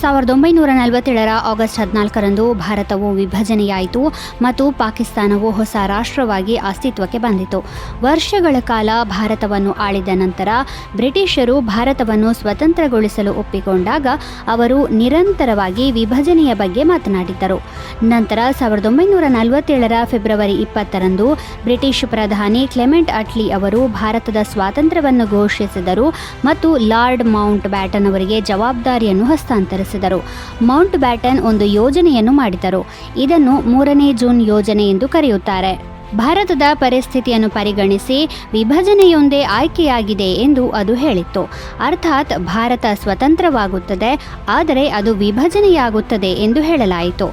1947 August 14ರಂದು ಭಾರತವು ವಿಭಜನೆಯಾಯಿತು ಮತ್ತು ಪಾಕಿಸ್ತಾನವು ಹೊಸ ರಾಷ್ಟ್ರವಾಗಿ ಅಸ್ತಿತ್ವಕ್ಕೆ ಬಂದಿತು. ವರ್ಷಗಳ ಕಾಲ ಭಾರತವನ್ನು ಆಳಿದ ನಂತರ ಬ್ರಿಟಿಷರು ಭಾರತವನ್ನು ಸ್ವತಂತ್ರಗೊಳಿಸಲು ಒಪ್ಪಿಕೊಂಡಾಗ ಅವರು ನಿರಂತರವಾಗಿ ವಿಭಜನೆಯ ಬಗ್ಗೆ ಮಾತನಾಡಿದ್ದರು. ನಂತರ 1947 ಫೆಬ್ರವರಿ 20ರಂದು ಬ್ರಿಟಿಷ್ ಪ್ರಧಾನಿ ಕ್ಲೆಮೆಂಟ್ ಅಟ್ಲಿ ಅವರು ಭಾರತದ ಸ್ವಾತಂತ್ರ್ಯವನ್ನು ಘೋಷಿಸಿದರು ಮತ್ತು ಲಾರ್ಡ್ ಮೌಂಟ್ ಬ್ಯಾಟನ್ ಅವರಿಗೆ ಜವಾಬ್ದಾರಿಯನ್ನು ಹಸ್ತಾಂತರಿಸಿದರು. ಮೌಂಟ್ ಬ್ಯಾಟನ್ ಒಂದು ಯೋಜನೆಯನ್ನು ಮಾಡಿದರು. ಇದನ್ನು 3ನೇ ಜೂನ್ ಯೋಜನೆ ಎಂದು ಕರೆಯುತ್ತಾರೆ. ಭಾರತದ ಪರಿಸ್ಥಿತಿಯನ್ನು ಪರಿಗಣಿಸಿ ವಿಭಜನೆಯೊಂದೇ ಆಯ್ಕೆಯಾಗಿದೆ ಎಂದು ಅದು ಹೇಳಿತ್ತು. ಅರ್ಥಾತ್ ಭಾರತ ಸ್ವತಂತ್ರವಾಗುತ್ತದೆ, ಆದರೆ ಅದು ವಿಭಜನೆಯಾಗುತ್ತದೆ ಎಂದು ಹೇಳಲಾಯಿತು.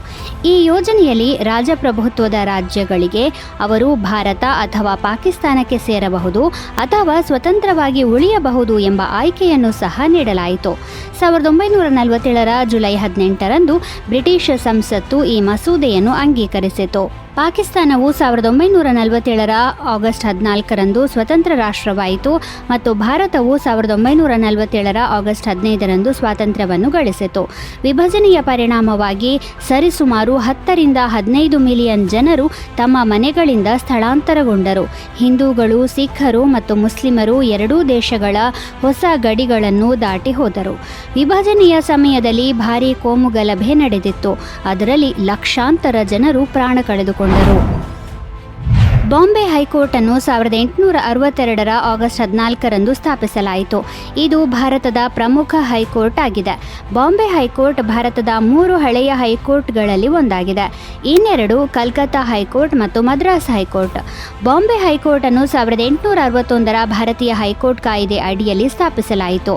ಈ ಯೋಜನೆಯಲ್ಲಿ ರಾಜಪ್ರಭುತ್ವದ ರಾಜ್ಯಗಳಿಗೆ ಅವರು ಭಾರತ ಅಥವಾ ಪಾಕಿಸ್ತಾನಕ್ಕೆ ಸೇರಬಹುದು ಅಥವಾ ಸ್ವತಂತ್ರವಾಗಿ ಉಳಿಯಬಹುದು ಎಂಬ ಆಯ್ಕೆಯನ್ನು ಸಹ ನೀಡಲಾಯಿತು. 1947 ಜುಲೈ 18ರಂದು ಬ್ರಿಟಿಷ್ ಸಂಸತ್ತು ಈ ಮಸೂದೆಯನ್ನು ಅಂಗೀಕರಿಸಿತು. ಪಾಕಿಸ್ತಾನವು 1947 ಆಗಸ್ಟ್ 14ರಂದು ಸ್ವತಂತ್ರ ರಾಷ್ಟ್ರವಾಯಿತು ಮತ್ತು ಭಾರತವು 1947 ಆಗಸ್ಟ್ 15ರಂದು ಸ್ವಾತಂತ್ರ್ಯವನ್ನು ಗಳಿಸಿತು. ವಿಭಜನೆಯ ಪರಿಣಾಮವಾಗಿ ಸರಿಸುಮಾರು 10ರಿಂದ 15 ಮಿಲಿಯನ್ ಜನರು ತಮ್ಮ ಮನೆಗಳಿಂದ ಸ್ಥಳಾಂತರಗೊಂಡರು. ಹಿಂದೂಗಳು, ಸಿಖ್ಖರು ಮತ್ತು ಮುಸ್ಲಿಮರು ಎರಡೂ ದೇಶಗಳ ಹೊಸ ಗಡಿಗಳನ್ನು ದಾಟಿ ಹೋದರು. ವಿಭಜನೆಯ ಸಮಯದಲ್ಲಿ ಭಾರೀ ಕೋಮುಗಲಭೆ ನಡೆದಿತ್ತು. ಅದರಲ್ಲಿ ಲಕ್ಷಾಂತರ ಜನರು ಪ್ರಾಣ ಕಳೆದುಕೊಂಡರು. ಬಾಂಬೆ ಹೈಕೋರ್ಟ್ ಅನ್ನು 1862 ಆಗಸ್ಟ್ 14ರಂದು ಸ್ಥಾಪಿಸಲಾಯಿತು. ಇದು ಭಾರತದ ಪ್ರಮುಖ ಹೈಕೋರ್ಟ್ ಆಗಿದೆ. ಬಾಂಬೆ ಹೈಕೋರ್ಟ್ ಭಾರತದ 3 ಹಳೆಯ ಹೈಕೋರ್ಟ್ಗಳಲ್ಲಿ ಒಂದಾಗಿದೆ. ಇನ್ನೆರಡು ಕಲ್ಕತ್ತಾ ಹೈಕೋರ್ಟ್ ಮತ್ತು ಮದ್ರಾಸ್ ಹೈಕೋರ್ಟ್. ಬಾಂಬೆ ಹೈಕೋರ್ಟ್ ಅನ್ನು 1861 ಭಾರತೀಯ ಹೈಕೋರ್ಟ್ ಕಾಯ್ದೆ ಅಡಿಯಲ್ಲಿ ಸ್ಥಾಪಿಸಲಾಯಿತು.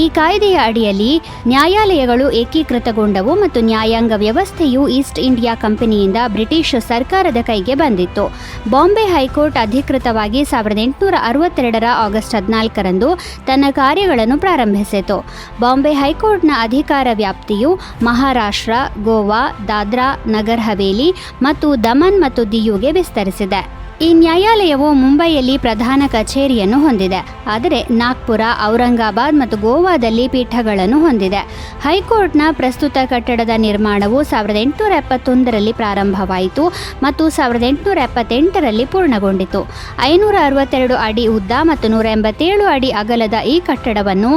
ಈ ಕಾಯ್ದೆಯ ಅಡಿಯಲ್ಲಿ ನ್ಯಾಯಾಲಯಗಳು ಏಕೀಕೃತಗೊಂಡವು ಮತ್ತು ನ್ಯಾಯಾಂಗ ವ್ಯವಸ್ಥೆಯು ಈಸ್ಟ್ ಇಂಡಿಯಾ ಕಂಪನಿಯಿಂದ ಬ್ರಿಟಿಷ್ ಸರ್ಕಾರದ ಕೈಗೆ ಬಂದಿತ್ತು. ಬಾಂಬೆ ಹೈಕೋರ್ಟ್ ಅಧಿಕೃತವಾಗಿ 1862 ಆಗಸ್ಟ್ 14ರಂದು ತನ್ನ ಕಾರ್ಯಗಳನ್ನು ಪ್ರಾರಂಭಿಸಿತು. ಬಾಂಬೆ ಹೈಕೋರ್ಟ್ನ ಅಧಿಕಾರ ವ್ಯಾಪ್ತಿಯು ಮಹಾರಾಷ್ಟ್ರ, ಗೋವಾ, ದಾದ್ರಾ ನಗರ್ ಹವೇಲಿ ಮತ್ತು ದಮನ್ ಮತ್ತು ದಿಯುಗೆ ವಿಸ್ತರಿಸಿದೆ. ಈ ನ್ಯಾಯಾಲಯವು ಮುಂಬೈಯಲ್ಲಿ ಪ್ರಧಾನ ಕಚೇರಿಯನ್ನು ಹೊಂದಿದೆ, ಆದರೆ ನಾಗ್ಪುರ, ಔರಂಗಾಬಾದ್ ಮತ್ತು ಗೋವಾದಲ್ಲಿ ಪೀಠಗಳನ್ನು ಹೊಂದಿದೆ. ಹೈಕೋರ್ಟ್ನ ಪ್ರಸ್ತುತ ಕಟ್ಟಡದ ನಿರ್ಮಾಣವು 1871ರಲ್ಲಿ ಪ್ರಾರಂಭವಾಯಿತು ಮತ್ತು 1878ರಲ್ಲಿ ಪೂರ್ಣಗೊಂಡಿತು. 562 ಅಡಿ ಉದ್ದ ಮತ್ತು 187 ಅಡಿ ಅಗಲದ ಈ ಕಟ್ಟಡವನ್ನು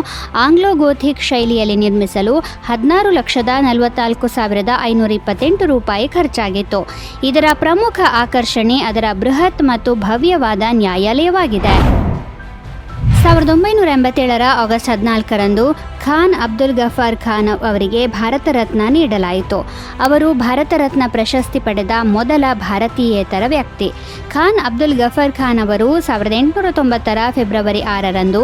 ಆಂಗ್ಲೋ ಗೋಥಿಕ್ ಶೈಲಿಯಲ್ಲಿ ನಿರ್ಮಿಸಲು 16,44,528 ರೂಪಾಯಿ ಖರ್ಚಾಗಿತ್ತು. ಇದರ ಪ್ರಮುಖ ಆಕರ್ಷಣೆ ಅದರ ಬೃಹತ್ ಮತ್ತು ಭವ್ಯವಾದ ನ್ಯಾಯಾಲಯವಾಗಿದೆ. 1987 ಆಗಸ್ಟ್ 14ರಂದು ಖಾನ್ ಅಬ್ದುಲ್ ಗಫಾರ್ ಖಾನ್ ಅವರಿಗೆ ಭಾರತ ರತ್ನ ನೀಡಲಾಯಿತು. ಅವರು ಭಾರತ ರತ್ನ ಪ್ರಶಸ್ತಿ ಪಡೆದ ಮೊದಲ ಭಾರತೀಯೇತರ ವ್ಯಕ್ತಿ. ಖಾನ್ ಅಬ್ದುಲ್ ಗಫಾರ್ ಖಾನ್ ಅವರು 1890 ಫೆಬ್ರವರಿ 6ರಂದು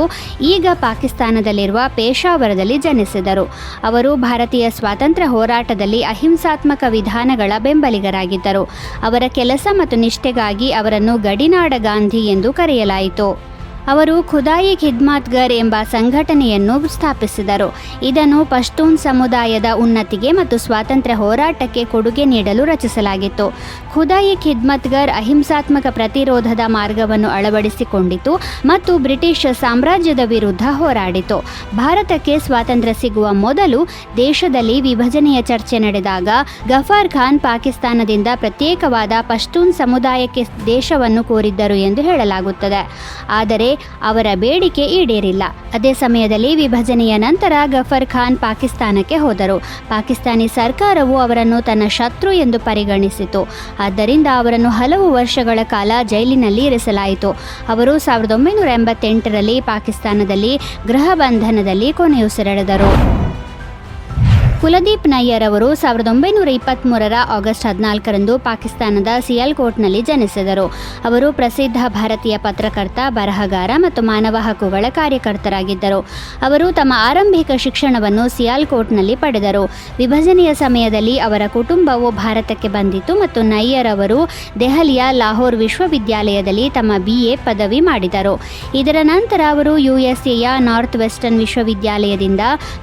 ಈಗ ಪಾಕಿಸ್ತಾನದಲ್ಲಿರುವ ಪೇಶಾವರದಲ್ಲಿ ಜನಿಸಿದರು. ಅವರು ಭಾರತೀಯ ಸ್ವಾತಂತ್ರ್ಯ ಹೋರಾಟದಲ್ಲಿ ಅಹಿಂಸಾತ್ಮಕ ವಿಧಾನಗಳ ಬೆಂಬಲಿಗರಾಗಿದ್ದರು. ಅವರ ಕೆಲಸ ಮತ್ತು ನಿಷ್ಠೆಗಾಗಿ ಅವರನ್ನು ಗಡಿನಾಡ ಗಾಂಧಿ ಎಂದು ಕರೆಯಲಾಯಿತು. ಅವರು ಖುದಾಯಿ ಖಿದ್ಮತ್ಗರ್ ಎಂಬ ಸಂಘಟನೆಯನ್ನು ಸ್ಥಾಪಿಸಿದರು. ಇದನ್ನು ಪಶ್ತೂನ್ ಸಮುದಾಯದ ಉನ್ನತಿಗೆ ಮತ್ತು ಸ್ವಾತಂತ್ರ್ಯ ಹೋರಾಟಕ್ಕೆ ಕೊಡುಗೆ ನೀಡಲು ರಚಿಸಲಾಗಿತ್ತು. ಖುದಾಯಿ ಖಿದ್ಮತ್ಗರ್ ಅಹಿಂಸಾತ್ಮಕ ಪ್ರತಿರೋಧದ ಮಾರ್ಗವನ್ನು ಅಳವಡಿಸಿಕೊಂಡಿತು ಮತ್ತು ಬ್ರಿಟಿಷ್ ಸಾಮ್ರಾಜ್ಯದ ವಿರುದ್ಧ ಹೋರಾಡಿತು. ಭಾರತಕ್ಕೆ ಸ್ವಾತಂತ್ರ್ಯ ಸಿಗುವ ಮೊದಲು ದೇಶದಲ್ಲಿ ವಿಭಜನೆಯ ಚರ್ಚೆ ನಡೆದಾಗ ಗಫಾರ್ ಖಾನ್ ಪಾಕಿಸ್ತಾನದಿಂದ ಪ್ರತ್ಯೇಕವಾದ ಪಶ್ತೂನ್ ಸಮುದಾಯಕ್ಕೆ ದೇಶವನ್ನು ಕೋರಿದ್ದರು ಎಂದು ಹೇಳಲಾಗುತ್ತದೆ. ಆದರೆ ಅವರ ಬೇಡಿಕೆ ಈಡೇರಿಲ್ಲ. ಅದೇ ಸಮಯದಲ್ಲಿ ವಿಭಜನೆಯ ನಂತರ ಗಫರ್ ಖಾನ್ ಪಾಕಿಸ್ತಾನಕ್ಕೆ ಹೋದರು. ಪಾಕಿಸ್ತಾನಿ ಸರ್ಕಾರವು ಅವರನ್ನು ತನ್ನ ಶತ್ರು ಎಂದು ಪರಿಗಣಿಸಿತು. ಆದ್ದರಿಂದ ಅವರನ್ನು ಹಲವು ವರ್ಷಗಳ ಕಾಲ ಜೈಲಿನಲ್ಲಿ ಇರಿಸಲಾಯಿತು. ಅವರು 1988ರಲ್ಲಿ ಪಾಕಿಸ್ತಾನದಲ್ಲಿ ಗೃಹ ಬಂಧನದಲ್ಲಿ ಕೊನೆಯುಸಿರೆಳೆದರು. ಕುಲದೀಪ್ ನಯ್ಯರ್ ಅವರು 1923 ಆಗಸ್ಟ್ 14ರಂದು ಪಾಕಿಸ್ತಾನದ ಸಿಯಾಲ್ಕೋಟ್ನಲ್ಲಿ ಜನಿಸಿದರು. ಅವರು ಪ್ರಸಿದ್ಧ ಭಾರತೀಯ ಪತ್ರಕರ್ತ, ಬರಹಗಾರ ಮತ್ತು ಮಾನವ ಹಕ್ಕುಗಳ ಕಾರ್ಯಕರ್ತರಾಗಿದ್ದರು. ಅವರು ತಮ್ಮ ಆರಂಭಿಕ ಶಿಕ್ಷಣವನ್ನು ಸಿಯಾಲ್ಕೋಟ್ನಲ್ಲಿ ಪಡೆದರು. ವಿಭಜನೆಯ ಸಮಯದಲ್ಲಿ ಅವರ ಕುಟುಂಬವು ಭಾರತಕ್ಕೆ ಬಂದಿತು ಮತ್ತು ನಯ್ಯರ್ ಅವರು ದೆಹಲಿಯ ಲಾಹೋರ್ ವಿಶ್ವವಿದ್ಯಾಲಯದಲ್ಲಿ ತಮ್ಮ BA ಪದವಿ ಮಾಡಿದರು. ಇದರ ನಂತರ ಅವರು USAಯ ನಾರ್ತ್ ವೆಸ್ಟರ್ನ್ ವಿಶ್ವವಿದ್ಯಾಲಯದಿಂದ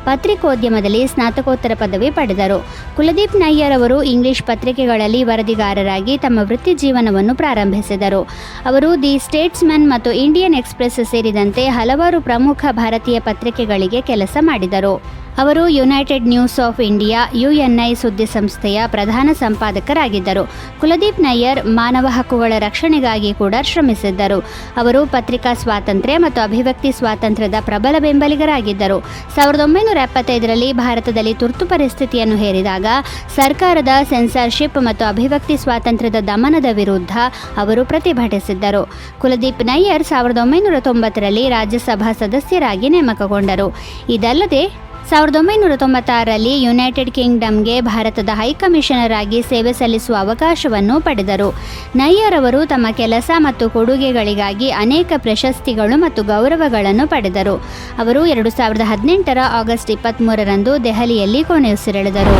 ಪತ್ರಿಕೋದ್ಯಮದಲ್ಲಿ ಸ್ನಾತಕೋತ್ತರ ಪದವಿ ಪಡೆದರು. ಕುಲದೀಪ್ ನಯ್ಯರ್ ಅವರು ಇಂಗ್ಲಿಷ್ ಪತ್ರಿಕೆಗಳಲ್ಲಿ ವರದಿಗಾರರಾಗಿ ತಮ್ಮ ವೃತ್ತಿ ಜೀವನವನ್ನು ಪ್ರಾರಂಭಿಸಿದರು. ಅವರು ದಿ ಸ್ಟೇಟ್ಸ್ಮನ್ ಮತ್ತು ಇಂಡಿಯನ್ ಎಕ್ಸ್‌ಪ್ರೆಸ್ ಸೇರಿದಂತೆ ಹಲವಾರು ಪ್ರಮುಖ ಭಾರತೀಯ ಪತ್ರಿಕೆಗಳಿಗೆ ಕೆಲಸ ಮಾಡಿದರು. ಅವರು United news of India UNI ಸುದ್ದಿ ಸಂಸ್ಥೆಯ ಪ್ರಧಾನ ಸಂಪಾದಕರಾಗಿದ್ದರು. ಕುಲದೀಪ್ ನಯ್ಯರ್ ಮಾನವ ಹಕ್ಕುಗಳ ರಕ್ಷಣೆಗಾಗಿ ಕೂಡ ಶ್ರಮಿಸಿದ್ದರು. ಅವರು ಪತ್ರಿಕಾ ಸ್ವಾತಂತ್ರ್ಯ ಮತ್ತು ಅಭಿವ್ಯಕ್ತಿ ಸ್ವಾತಂತ್ರ್ಯದ ಪ್ರಬಲ ಬೆಂಬಲಿಗರಾಗಿದ್ದರು. 1975ರಲ್ಲಿ ಭಾರತದಲ್ಲಿ ತುರ್ತು ಪರಿಸ್ಥಿತಿಯನ್ನು ಹೇರಿದಾಗ ಸರ್ಕಾರದ ಸೆನ್ಸಾರ್ಶಿಪ್ ಮತ್ತು ಅಭಿವ್ಯಕ್ತಿ ಸ್ವಾತಂತ್ರ್ಯದ ದಮನದ ವಿರುದ್ಧ ಅವರು ಪ್ರತಿಭಟಿಸಿದ್ದರು. ಕುಲದೀಪ್ ನಯ್ಯರ್ 1990ರಲ್ಲಿ ರಾಜ್ಯಸಭಾ ಸದಸ್ಯರಾಗಿ ನೇಮಕಗೊಂಡರು. ಇದಲ್ಲದೆ 1996ರಲ್ಲಿ ಯುನೈಟೆಡ್ ಕಿಂಗ್ಡಮ್ಗೆ ಭಾರತದ ಹೈಕಮಿಷನರ್ ಆಗಿ ಸೇವೆ ಸಲ್ಲಿಸುವ ಅವಕಾಶವನ್ನು ಪಡೆದರು. ನಯ್ಯರ್ ಅವರು ತಮ್ಮ ಕೆಲಸ ಮತ್ತು ಕೊಡುಗೆಗಳಿಗಾಗಿ ಅನೇಕ ಪ್ರಶಸ್ತಿಗಳು ಮತ್ತು ಗೌರವಗಳನ್ನು ಪಡೆದರು. ಅವರು 2018ರ ಆಗಸ್ಟ್ 23ರಂದು ದೆಹಲಿಯಲ್ಲಿ ಕೊನೆಯುಸಿರೆಳೆದರು.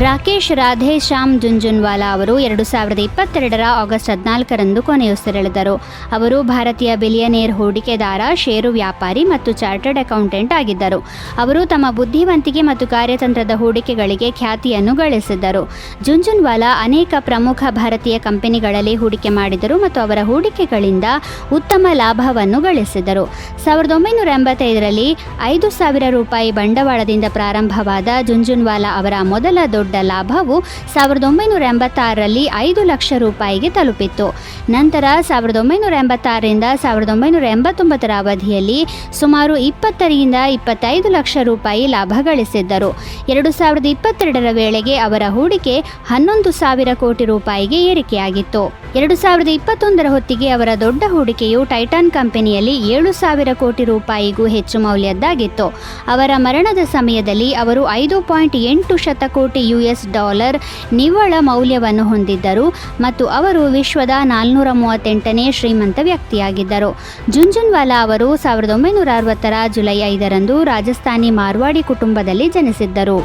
ರಾಕೇಶ್ ರಾಧೆ ಶ್ಯಾಮ್ ಜುಂಜುನ್ವಾಲಾ ಅವರು 2022ರ ಆಗಸ್ಟ್ 14ರಂದು ಕೊನೆಯುಸಿರೆಳೆದರು. ಅವರು ಭಾರತೀಯ ಬಿಲಿಯನೇರ್ ಹೂಡಿಕೆದಾರ, ಷೇರು ವ್ಯಾಪಾರಿ ಮತ್ತು ಚಾರ್ಟರ್ಡ್ ಅಕೌಂಟೆಂಟ್ ಆಗಿದ್ದರು. ಅವರು ತಮ್ಮ ಬುದ್ಧಿವಂತಿಕೆ ಮತ್ತು ಕಾರ್ಯತಂತ್ರದ ಹೂಡಿಕೆಗಳಿಗೆ ಖ್ಯಾತಿಯನ್ನು ಗಳಿಸಿದ್ದರು. ಜುಂಜುನ್ವಾಲಾ ಅನೇಕ ಪ್ರಮುಖ ಭಾರತೀಯ ಕಂಪನಿಗಳಲ್ಲಿ ಹೂಡಿಕೆ ಮಾಡಿದರು ಮತ್ತು ಅವರ ಹೂಡಿಕೆಗಳಿಂದ ಉತ್ತಮ ಲಾಭವನ್ನು ಗಳಿಸಿದರು. 1985ರಲ್ಲಿ ₹5,000 ಬಂಡವಾಳದಿಂದ ಪ್ರಾರಂಭವಾದ ಜುಂಜುನ್ವಾಲಾ ಅವರ ಮೊದಲ ದೊಡ್ಡ ಲಾಭವು 1986ರಲ್ಲಿ ₹5 ಲಕ್ಷ ತಲುಪಿತ್ತು. ನಂತರ 1986ರಿಂದ 1989ರ ಅವಧಿಯಲ್ಲಿ ಸುಮಾರು ₹20ರಿಂದ ₹25 ಲಕ್ಷ ಲಾಭ ಗಳಿಸಿದ್ದರು. 2022ರ ವೇಳೆಗೆ ಅವರ ಹೂಡಿಕೆ ₹11,000 ಕೋಟಿ ಏರಿಕೆಯಾಗಿತ್ತು. 2021ರ ಹೊತ್ತಿಗೆ ಅವರ ದೊಡ್ಡ ಹೂಡಿಕೆಯು ಟೈಟಾನ್ ಕಂಪನಿಯಲ್ಲಿ ₹7,000 ಕೋಟಿ ಹೆಚ್ಚು ಮೌಲ್ಯದ್ದಾಗಿತ್ತು. ಅವರ ಮರಣದ ಸಮಯದಲ್ಲಿ ಅವರು $5.8 ಕೋಟಿ ನಿವ್ವಳ ಮೌಲ್ಯವನ್ನು ಹೊಂದಿದ್ದರು ಮತ್ತು ಅವರು ವಿಶ್ವದ 438ನೇ ಶ್ರೀಮಂತ ವ್ಯಕ್ತಿಯಾಗಿದ್ದರು. ಜುಂಜುನ್ವಾಲಾ ಅವರು 1960ರ ಜುಲೈ 5ರಂದು ರಾಜಸ್ಥಾನಿ ಮಾರ್ವಾಡಿ ಕುಟುಂಬದಲ್ಲಿ ಜನಿಸಿದ್ದರು.